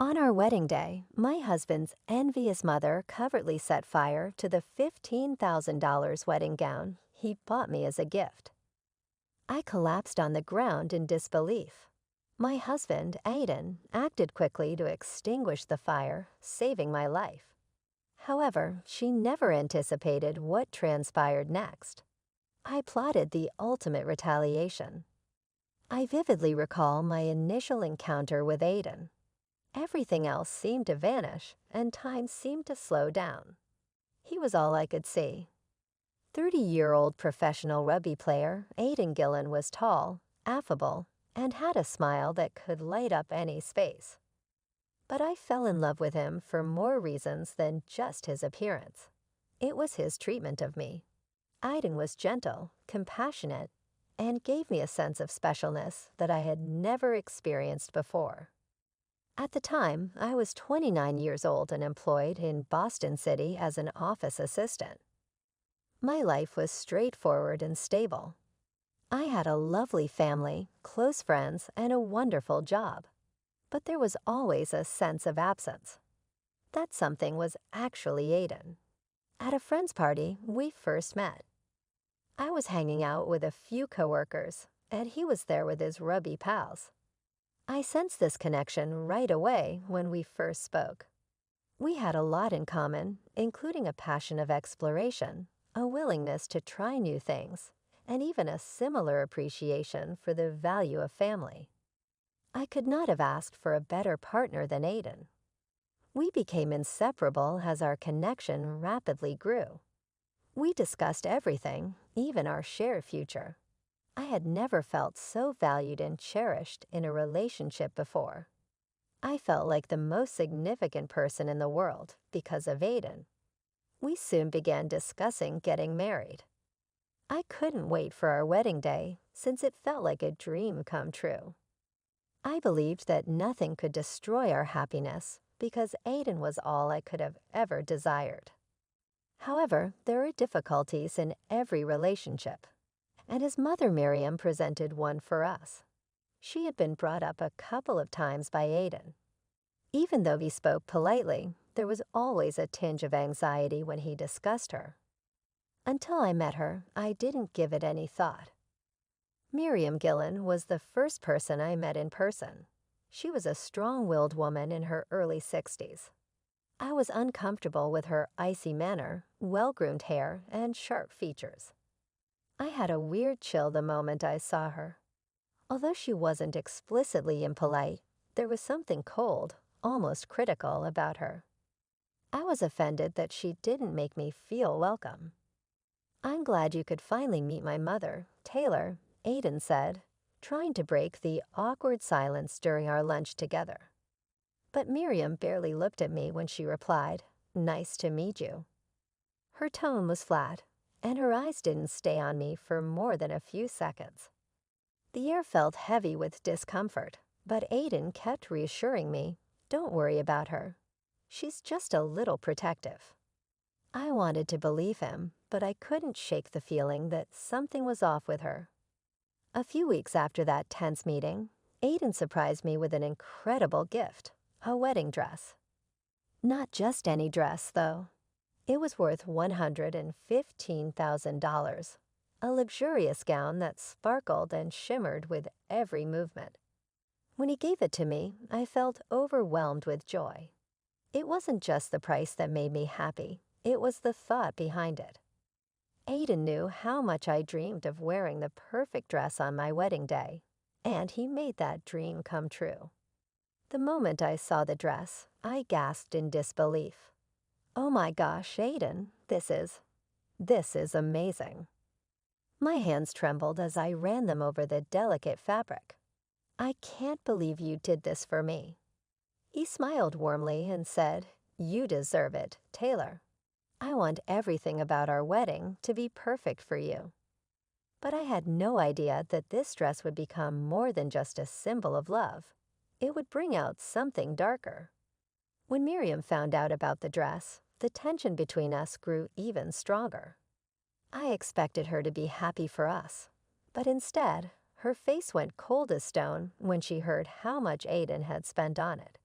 On our wedding day, my husband's envious mother covertly set fire to the $15,000 wedding gown he bought me as a gift. I collapsed on the ground in disbelief. My husband, Aiden, acted quickly to extinguish the fire, saving my life. However, she never anticipated what transpired next. I plotted the ultimate retaliation. I vividly recall my initial encounter with Aiden. Everything else seemed to vanish, and time seemed to slow down. He was all I could see. 30-year-old professional rugby player Aiden Gillen was tall, affable, and had a smile that could light up any space. But I fell in love with him for more reasons than just his appearance. It was his treatment of me. Aiden was gentle, compassionate, and gave me a sense of specialness that I had never experienced before. At the time, I was 29 years old and employed in Boston City as an office assistant. My life was straightforward and stable. I had a lovely family, close friends, and a wonderful job. But there was always a sense of absence. That something was actually Aiden. At a friend's party, we first met. I was hanging out with a few coworkers, and he was there with his rugby pals. I sensed this connection right away when we first spoke. We had a lot in common, including a passion of exploration, a willingness to try new things, and even a similar appreciation for the value of family. I could not have asked for a better partner than Aiden. We became inseparable as our connection rapidly grew. We discussed everything, even our shared future. I had never felt so valued and cherished in a relationship before. I felt like the most significant person in the world because of Aiden. We soon began discussing getting married. I couldn't wait for our wedding day since it felt like a dream come true. I believed that nothing could destroy our happiness because Aiden was all I could have ever desired. However, there are difficulties in every relationship, and his mother Miriam presented one for us. She had been brought up a couple of times by Aiden. Even though he spoke politely, there was always a tinge of anxiety when he discussed her. Until I met her, I didn't give it any thought. Miriam Gillen was the first person I met in person. She was a strong-willed woman in her early 60s. I was uncomfortable with her icy manner, well-groomed hair, and sharp features. I had a weird chill the moment I saw her. Although she wasn't explicitly impolite, there was something cold, almost critical about her. I was offended that she didn't make me feel welcome. "I'm glad you could finally meet my mother, Taylor," Aiden said, trying to break the awkward silence during our lunch together. But Miriam barely looked at me when she replied, "Nice to meet you." Her tone was flat, and her eyes didn't stay on me for more than a few seconds. The air felt heavy with discomfort, but Aiden kept reassuring me, "Don't worry about her. She's just a little protective." I wanted to believe him, but I couldn't shake the feeling that something was off with her. A few weeks after that tense meeting, Aiden surprised me with an incredible gift, a wedding dress. Not just any dress, though. It was worth $115,000, a luxurious gown that sparkled and shimmered with every movement. When he gave it to me, I felt overwhelmed with joy. It wasn't just the price that made me happy, it was the thought behind it. Aiden knew how much I dreamed of wearing the perfect dress on my wedding day, and he made that dream come true. The moment I saw the dress, I gasped in disbelief. "Oh my gosh, Aiden, this is amazing." My hands trembled as I ran them over the delicate fabric. "I can't believe you did this for me." He smiled warmly and said, "You deserve it, Taylor. I want everything about our wedding to be perfect for you." But I had no idea that this dress would become more than just a symbol of love. It would bring out something darker. When Miriam found out about the dress, the tension between us grew even stronger. I expected her to be happy for us, but instead, her face went cold as stone when she heard how much Aiden had spent on it.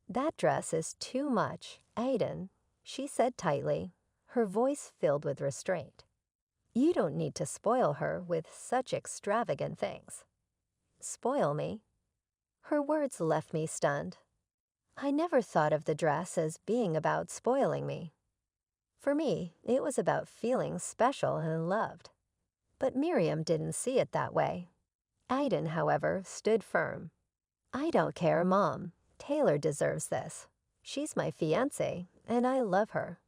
"That dress is too much, Aiden," she said tightly, her voice filled with restraint. "You don't need to spoil her with such extravagant things." "Spoil me?" Her words left me stunned. I never thought of the dress as being about spoiling me. For me, it was about feeling special and loved. But Miriam didn't see it that way. Aiden, however, stood firm. "I don't care, Mom. Taylor deserves this. She's my fiancée, and I love her.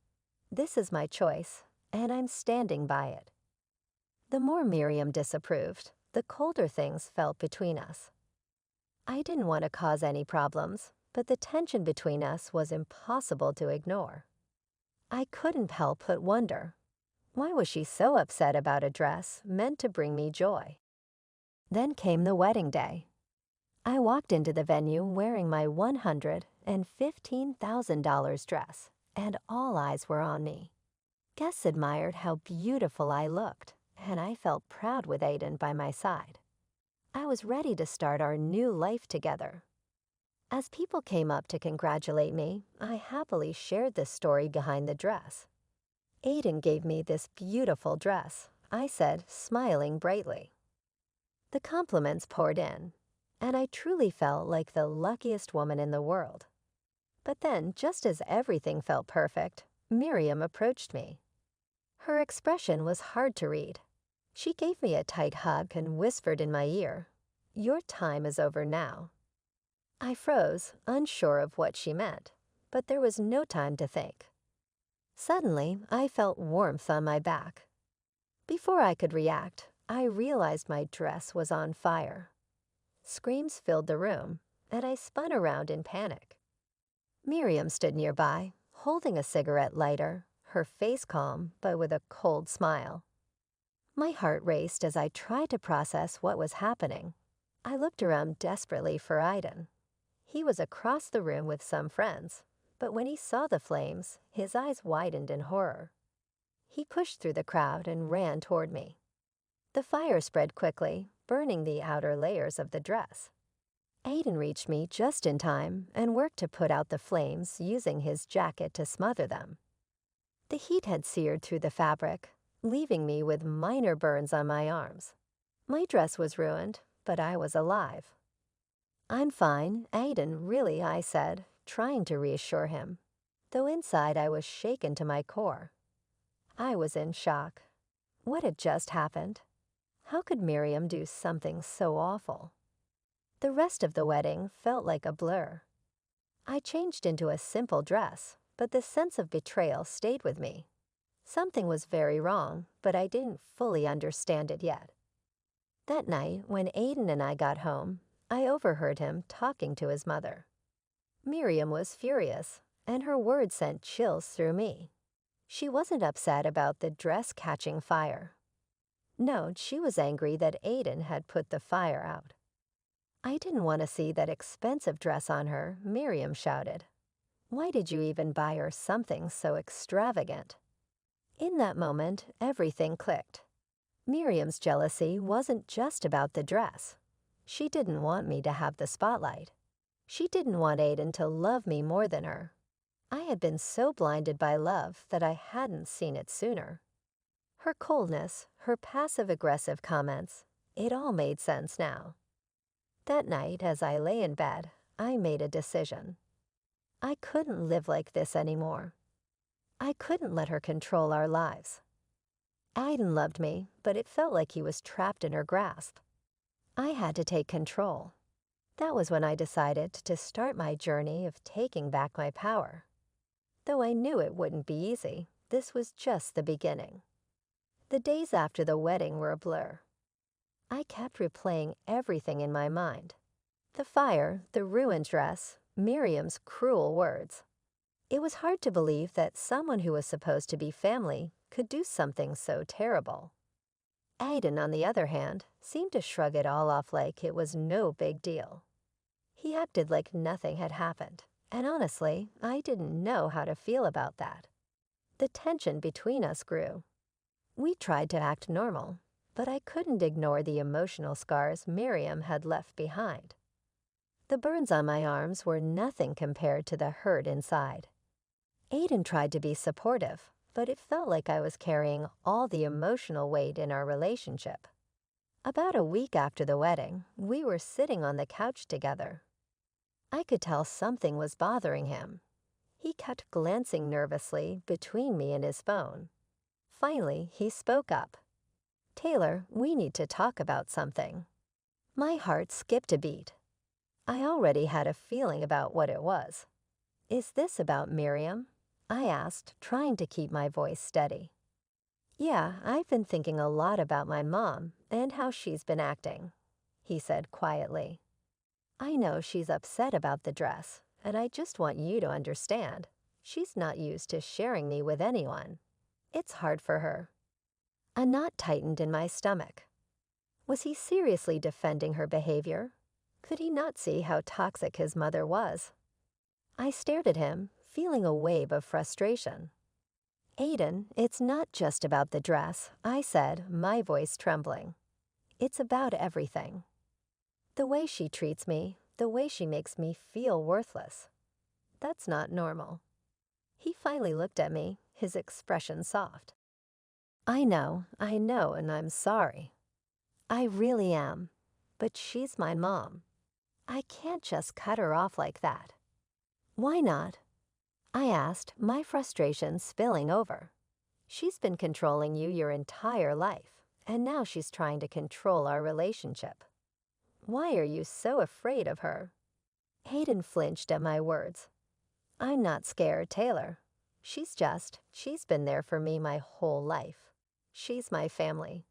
This is my choice, and I'm standing by it." The more Miriam disapproved, the colder things felt between us. I didn't want to cause any problems, but the tension between us was impossible to ignore. I couldn't help but wonder, why was she so upset about a dress meant to bring me joy? Then came the wedding day. I walked into the venue wearing my $115,000 dress, and all eyes were on me. Guests admired how beautiful I looked, and I felt proud with Aiden by my side. I was ready to start our new life together. As people came up to congratulate me, I happily shared the story behind the dress. "Aiden gave me this beautiful dress," I said, smiling brightly. The compliments poured in, and I truly felt like the luckiest woman in the world. But then, just as everything felt perfect, Miriam approached me. Her expression was hard to read. She gave me a tight hug and whispered in my ear, "Your time is over now." I froze, unsure of what she meant, but there was no time to think. Suddenly, I felt warmth on my back. Before I could react, I realized my dress was on fire. Screams filled the room, and I spun around in panic. Miriam stood nearby, holding a cigarette lighter, her face calm but with a cold smile. My heart raced as I tried to process what was happening. I looked around desperately for Aiden. He was across the room with some friends, but when he saw the flames, his eyes widened in horror. He pushed through the crowd and ran toward me. The fire spread quickly, burning the outer layers of the dress. Aiden reached me just in time and worked to put out the flames using his jacket to smother them. The heat had seared through the fabric, leaving me with minor burns on my arms. My dress was ruined, but I was alive. "I'm fine, Aiden, really," I said, trying to reassure him, though inside I was shaken to my core. I was in shock. What had just happened? How could Miriam do something so awful? The rest of the wedding felt like a blur. I changed into a simple dress, but the sense of betrayal stayed with me. Something was very wrong, but I didn't fully understand it yet. That night, when Aiden and I got home, I overheard him talking to his mother. Miriam was furious, and her words sent chills through me. She wasn't upset about the dress catching fire. No, she was angry that Aiden had put the fire out. "I didn't want to see that expensive dress on her," Miriam shouted. "Why did you even buy her something so extravagant?" In that moment, everything clicked. Miriam's jealousy wasn't just about the dress. She didn't want me to have the spotlight. She didn't want Aiden to love me more than her. I had been so blinded by love that I hadn't seen it sooner. Her coldness, her passive-aggressive comments, it all made sense now. That night, as I lay in bed, I made a decision. I couldn't live like this anymore. I couldn't let her control our lives. Aiden loved me, but it felt like he was trapped in her grasp. I had to take control. That was when I decided to start my journey of taking back my power. Though I knew it wouldn't be easy, this was just the beginning. The days after the wedding were a blur. I kept replaying everything in my mind. The fire, the ruined dress, Miriam's cruel words. It was hard to believe that someone who was supposed to be family could do something so terrible. Aiden, on the other hand, seemed to shrug it all off like it was no big deal. He acted like nothing had happened, and honestly, I didn't know how to feel about that. The tension between us grew. We tried to act normal, but I couldn't ignore the emotional scars Miriam had left behind. The burns on my arms were nothing compared to the hurt inside. Aiden tried to be supportive, but it felt like I was carrying all the emotional weight in our relationship. About a week after the wedding, we were sitting on the couch together. I could tell something was bothering him. He kept glancing nervously between me and his phone. Finally, he spoke up. "Taylor, we need to talk about something." My heart skipped a beat. I already had a feeling about what it was. "Is this about Miriam?" I asked, trying to keep my voice steady. "Yeah, I've been thinking a lot about my mom and how she's been acting," he said quietly. "I know she's upset about the dress, and I just want you to understand. She's not used to sharing me with anyone. It's hard for her." A knot tightened in my stomach. Was he seriously defending her behavior? Could he not see how toxic his mother was? I stared at him, feeling a wave of frustration. "Aiden, it's not just about the dress," I said, my voice trembling. "It's about everything. The way she treats me, the way she makes me feel worthless. That's not normal." He finally looked at me, his expression soft. I know, and I'm sorry. I really am. But she's my mom. I can't just cut her off like that." "Why not?" I asked, my frustration spilling over. "She's been controlling you your entire life, and now she's trying to control our relationship. Why are you so afraid of her?" Hayden flinched at my words. "I'm not scared, Taylor. She's been there for me my whole life. She's my family."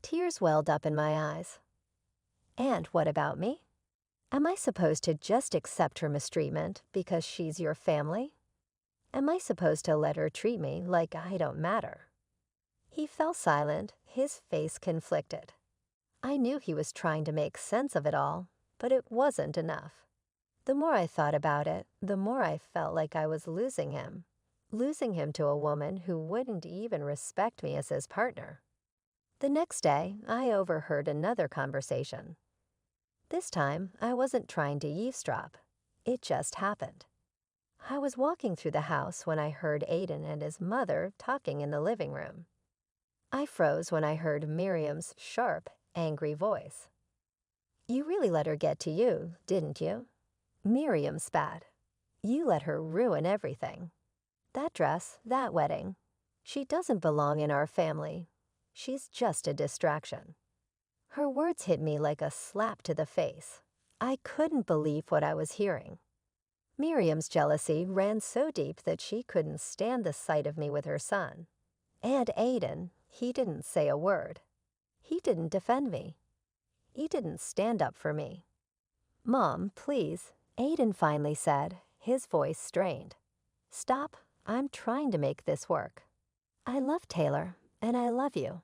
Tears welled up in my eyes. "And what about me? Am I supposed to just accept her mistreatment because she's your family? Am I supposed to let her treat me like I don't matter?" He fell silent, his face conflicted. I knew he was trying to make sense of it all, but it wasn't enough. The more I thought about it, the more I felt like I was losing him to a woman who wouldn't even respect me as his partner. The next day, I overheard another conversation. This time, I wasn't trying to eavesdrop. It just happened. I was walking through the house when I heard Aiden and his mother talking in the living room. I froze when I heard Miriam's sharp, angry voice. "You really let her get to you, didn't you?" Miriam spat. "You let her ruin everything. That dress, that wedding. She doesn't belong in our family. She's just a distraction." Her words hit me like a slap to the face. I couldn't believe what I was hearing. Miriam's jealousy ran so deep that she couldn't stand the sight of me with her son. And Aiden, he didn't say a word. He didn't defend me. He didn't stand up for me. "Mom, please," Aiden finally said, his voice strained. "Stop. I'm trying to make this work. I love Taylor, and I love you."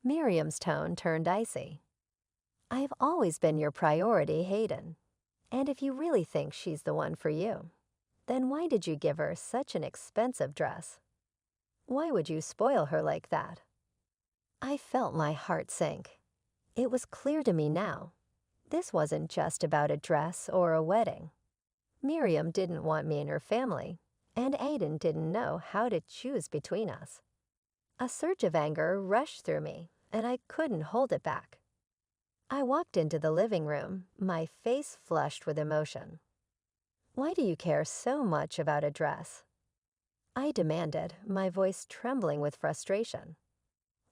Miriam's tone turned icy. "I've always been your priority, Hayden. And if you really think she's the one for you, then why did you give her such an expensive dress? Why would you spoil her like that?" I felt my heart sink. It was clear to me now. This wasn't just about a dress or a wedding. Miriam didn't want me in her family, and Aiden didn't know how to choose between us. A surge of anger rushed through me, and I couldn't hold it back. I walked into the living room, my face flushed with emotion. "Why do you care so much about a dress?" I demanded, my voice trembling with frustration.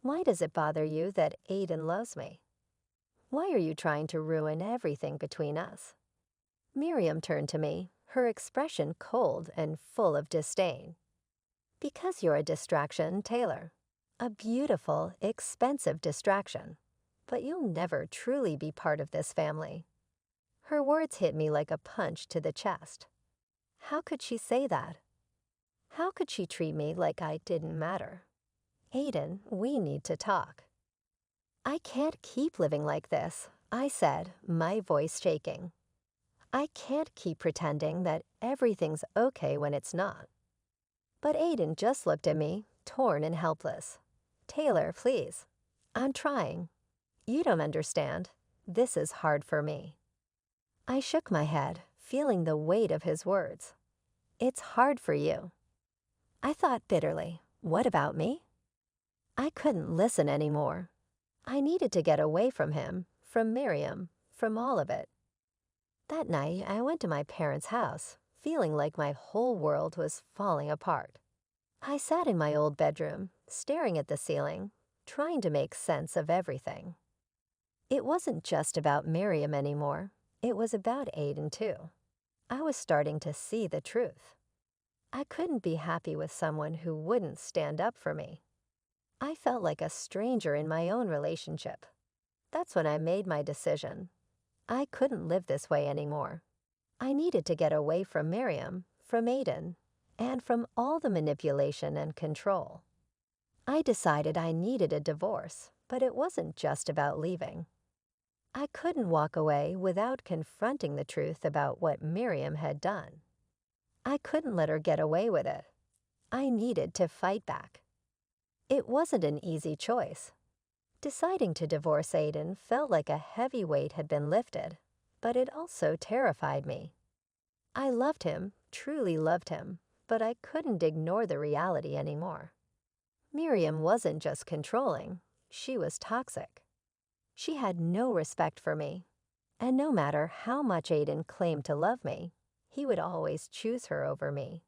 "Why does it bother you that Aiden loves me? Why are you trying to ruin everything between us?" Miriam turned to me, her expression cold and full of disdain. "Because you're a distraction, Taylor. A beautiful, expensive distraction. But you'll never truly be part of this family." Her words hit me like a punch to the chest. How could she say that? How could she treat me like I didn't matter? "Aiden, we need to talk." "I can't keep living like this," I said, my voice shaking. "I can't keep pretending that everything's okay when it's not." But Aiden just looked at me, torn and helpless. "Taylor, please. I'm trying. You don't understand. This is hard for me." I shook my head, feeling the weight of his words. It's hard for you. I thought bitterly, what about me? I couldn't listen anymore. I needed to get away from him, from Miriam, from all of it. That night, I went to my parents' house, feeling like my whole world was falling apart. I sat in my old bedroom, staring at the ceiling, trying to make sense of everything. It wasn't just about Miriam anymore. It was about Aiden, too. I was starting to see the truth. I couldn't be happy with someone who wouldn't stand up for me. I felt like a stranger in my own relationship. That's when I made my decision. I couldn't live this way anymore. I needed to get away from Miriam, from Aiden, and from all the manipulation and control. I decided I needed a divorce, but it wasn't just about leaving. I couldn't walk away without confronting the truth about what Miriam had done. I couldn't let her get away with it. I needed to fight back. It wasn't an easy choice. Deciding to divorce Aiden felt like a heavy weight had been lifted, but it also terrified me. I loved him, truly loved him, but I couldn't ignore the reality anymore. Miriam wasn't just controlling, she was toxic. She had no respect for me, and no matter how much Aiden claimed to love me, he would always choose her over me.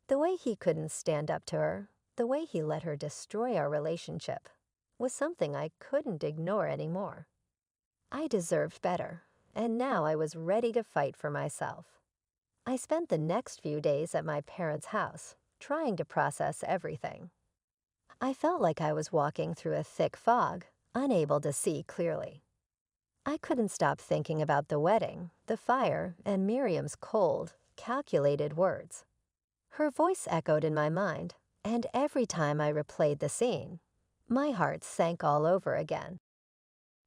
The way he couldn't stand up to her, the way he let her destroy our relationship, was something I couldn't ignore anymore. I deserved better, and now I was ready to fight for myself. I spent the next few days at my parents' house, trying to process everything. I felt like I was walking through a thick fog, unable to see clearly. I couldn't stop thinking about the wedding, the fire, and Miriam's cold, calculated words. Her voice echoed in my mind, and every time I replayed the scene, my heart sank all over again.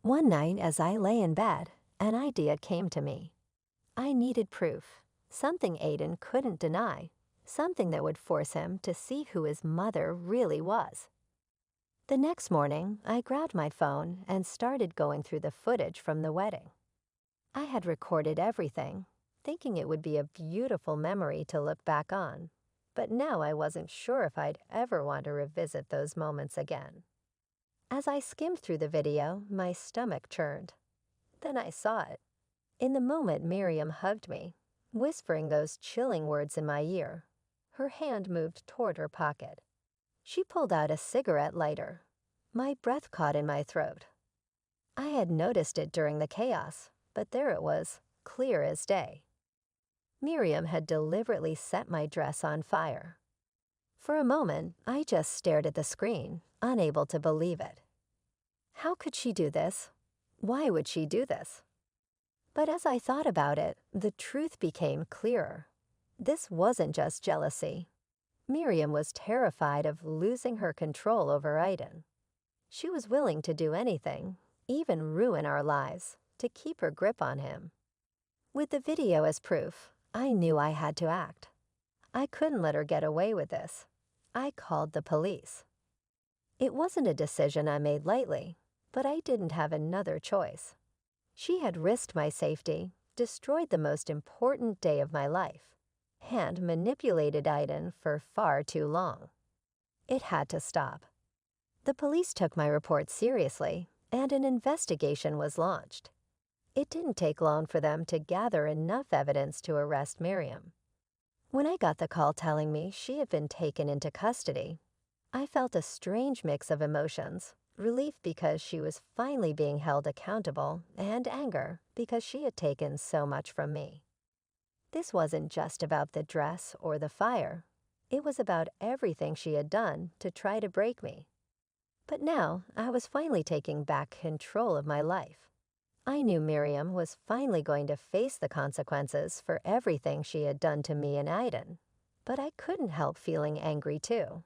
One night, as I lay in bed, an idea came to me. I needed proof, something Aiden couldn't deny, something that would force him to see who his mother really was. The next morning, I grabbed my phone and started going through the footage from the wedding. I had recorded everything, thinking it would be a beautiful memory to look back on, but now I wasn't sure if I'd ever want to revisit those moments again. As I skimmed through the video, my stomach churned. Then I saw it. In the moment Miriam hugged me, whispering those chilling words in my ear, her hand moved toward her pocket. She pulled out a cigarette lighter. My breath caught in my throat. I had noticed it during the chaos, but there it was, clear as day. Miriam had deliberately set my dress on fire. For a moment, I just stared at the screen, unable to believe it. How could she do this? Why would she do this? But as I thought about it, the truth became clearer. This wasn't just jealousy. Miriam was terrified of losing her control over Aiden. She was willing to do anything, even ruin our lives, to keep her grip on him. With the video as proof, I knew I had to act. I couldn't let her get away with this. I called the police. It wasn't a decision I made lightly, but I didn't have another choice. She had risked my safety, destroyed the most important day of my life, and manipulated Aiden for far too long. It had to stop. The police took my report seriously, and an investigation was launched. It didn't take long for them to gather enough evidence to arrest Miriam. When I got the call telling me she had been taken into custody, I felt a strange mix of emotions, relief because she was finally being held accountable, and anger because she had taken so much from me. This wasn't just about the dress or the fire. It was about everything she had done to try to break me. But now, I was finally taking back control of my life. I knew Miriam was finally going to face the consequences for everything she had done to me and Aiden. But I couldn't help feeling angry too.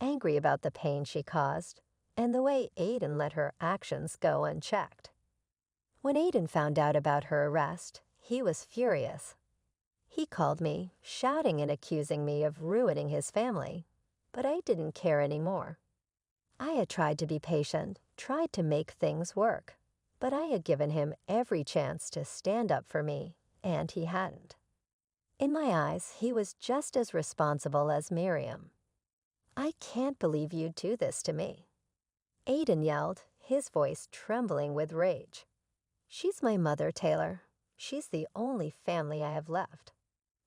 Angry about the pain she caused, and the way Aiden let her actions go unchecked. When Aiden found out about her arrest, he was furious. He called me, shouting and accusing me of ruining his family, but I didn't care anymore. I had tried to be patient, tried to make things work, But I had given him every chance to stand up for me, and he hadn't. In my eyes, he was just as responsible as Miriam. "I can't believe you'd do this to me." Aiden yelled, his voice trembling with rage. "She's my mother, Taylor. She's the only family I have left."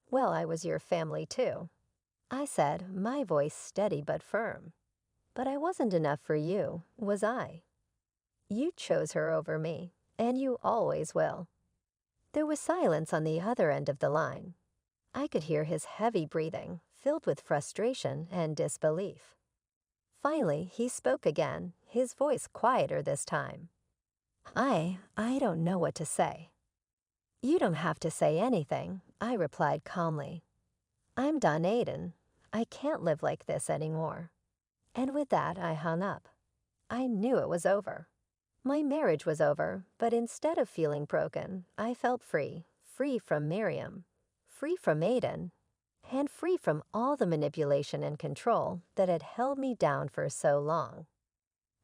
"Well, I was your family too," I said, my voice steady but firm. "But I wasn't enough for you, was I? You chose her over me, and you always will." There was silence on the other end of the line. I could hear his heavy breathing, filled with frustration and disbelief. Finally, he spoke again, his voice quieter this time. I don't know what to say." "You don't have to say anything," I replied calmly. "I'm done, Aiden. I can't live like this anymore." And with that, I hung up. I knew it was over. My marriage was over, but instead of feeling broken, I felt free, free from Miriam, free from Aiden, and free from all the manipulation and control that had held me down for so long.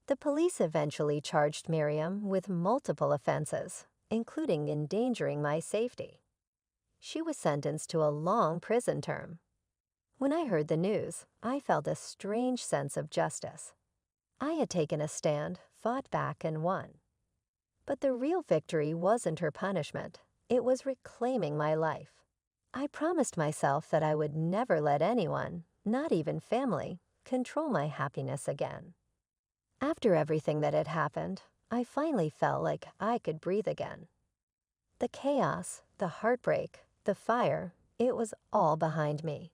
The police eventually charged Miriam with multiple offenses, including endangering my safety. She was sentenced to a long prison term. When I heard the news, I felt a strange sense of justice. I had taken a stand, fought back, and won. But the real victory wasn't her punishment. It was reclaiming my life. I promised myself that I would never let anyone, not even family, control my happiness again. After everything that had happened, I finally felt like I could breathe again. The chaos, the heartbreak, the fire, it was all behind me.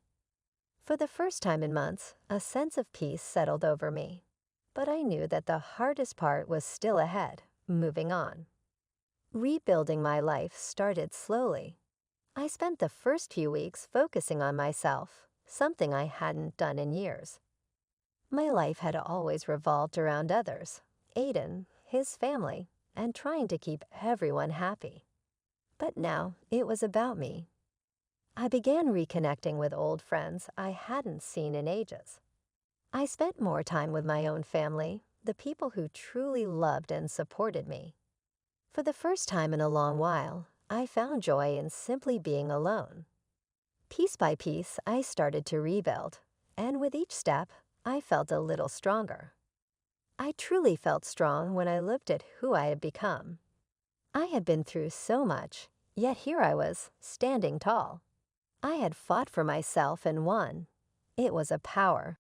For the first time in months, a sense of peace settled over me. But I knew that the hardest part was still ahead, moving on. Rebuilding my life started slowly. I spent the first few weeks focusing on myself, something I hadn't done in years. My life had always revolved around others, Aiden, his family, and trying to keep everyone happy. But now it was about me. I began reconnecting with old friends I hadn't seen in ages. I spent more time with my own family, the people who truly loved and supported me. For the first time in a long while, I found joy in simply being alone. Piece by piece, I started to rebuild, and with each step, I felt a little stronger. I truly felt strong when I looked at who I had become. I had been through so much, yet here I was, standing tall. I had fought for myself and won. It was a power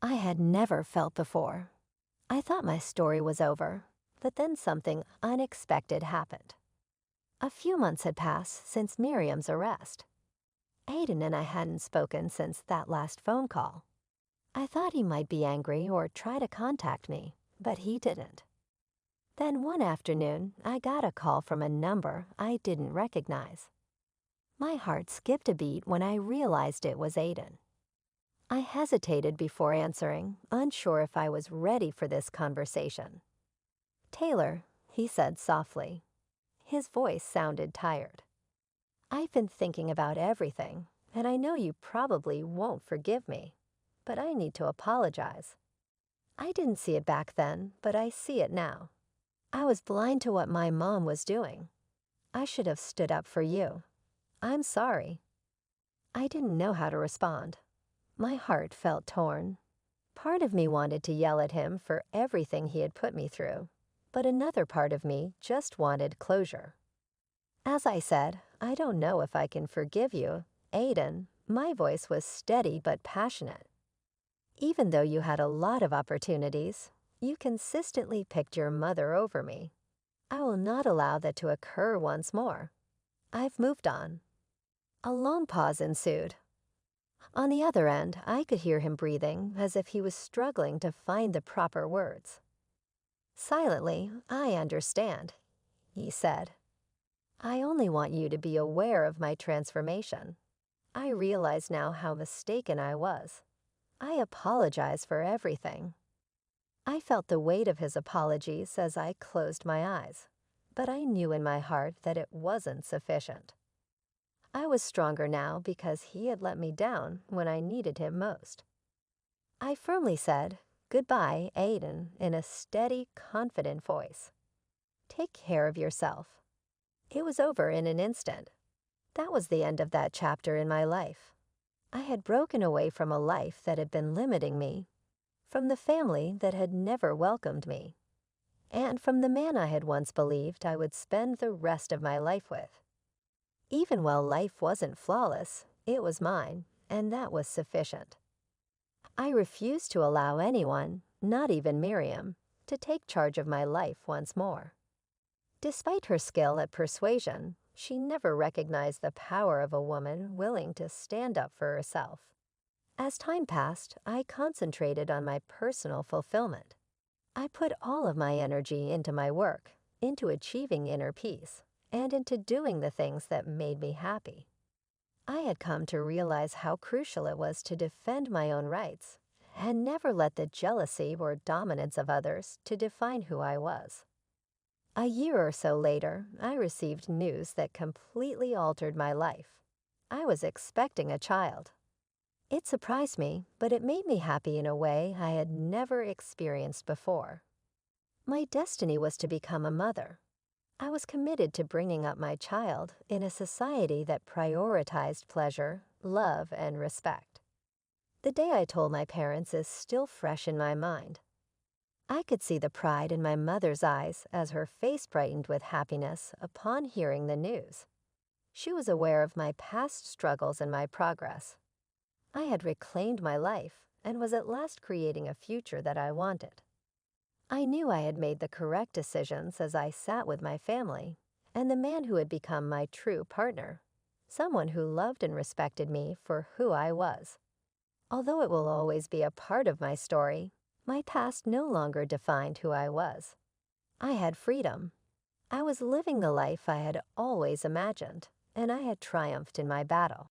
I had never felt before. I thought my story was over, but then something unexpected happened. A few months had passed since Miriam's arrest. Aiden and I hadn't spoken since that last phone call. I thought he might be angry or try to contact me, but he didn't. Then one afternoon, I got a call from a number I didn't recognize. My heart skipped a beat when I realized it was Aiden. I hesitated before answering, unsure if I was ready for this conversation. "Taylor," he said softly. His voice sounded tired. "I've been thinking about everything, and I know you probably won't forgive me, but I need to apologize. I didn't see it back then, but I see it now. I was blind to what my mom was doing. I should have stood up for you. I'm sorry." I didn't know how to respond. My heart felt torn. Part of me wanted to yell at him for everything he had put me through, but another part of me just wanted closure. "As I said, I don't know if I can forgive you, Aiden." My voice was steady but passionate. "Even though you had a lot of opportunities, you consistently picked your mother over me. I will not allow that to occur once more. I've moved on." A long pause ensued. On the other end, I could hear him breathing as if he was struggling to find the proper words. Silently, "I understand," he said. "I only want you to be aware of my transformation. I realize now how mistaken I was. I apologize for everything." I felt the weight of his apologies as I closed my eyes, but I knew in my heart that it wasn't sufficient. I was stronger now because he had let me down when I needed him most. I firmly said, "Goodbye, Aiden," in a steady, confident voice. take care of yourself. It was over in an instant. That was the end of that chapter in my life. I had broken away from a life that had been limiting me, from the family that had never welcomed me, and from the man I had once believed I would spend the rest of my life with. Even while life wasn't flawless, it was mine, and that was sufficient. I refused to allow anyone, not even Miriam, to take charge of my life once more. Despite her skill at persuasion, she never recognized the power of a woman willing to stand up for herself. As time passed, I concentrated on my personal fulfillment. I put all of my energy into my work, into achieving inner peace, and into doing the things that made me happy. I had come to realize how crucial it was to defend my own rights and never let the jealousy or dominance of others to define who I was. A year or so later, I received news that completely altered my life. I was expecting a child. It surprised me, but it made me happy in a way I had never experienced before. My destiny was to become a mother. I was committed to bringing up my child in a society that prioritized pleasure, love, and respect. The day I told my parents is still fresh in my mind. I could see the pride in my mother's eyes as her face brightened with happiness upon hearing the news. She was aware of my past struggles and my progress. I had reclaimed my life and was at last creating a future that I wanted. I knew I had made the correct decisions as I sat with my family and the man who had become my true partner, someone who loved and respected me for who I was. Although it will always be a part of my story, my past no longer defined who I was. I had freedom. I was living the life I had always imagined, and I had triumphed in my battle.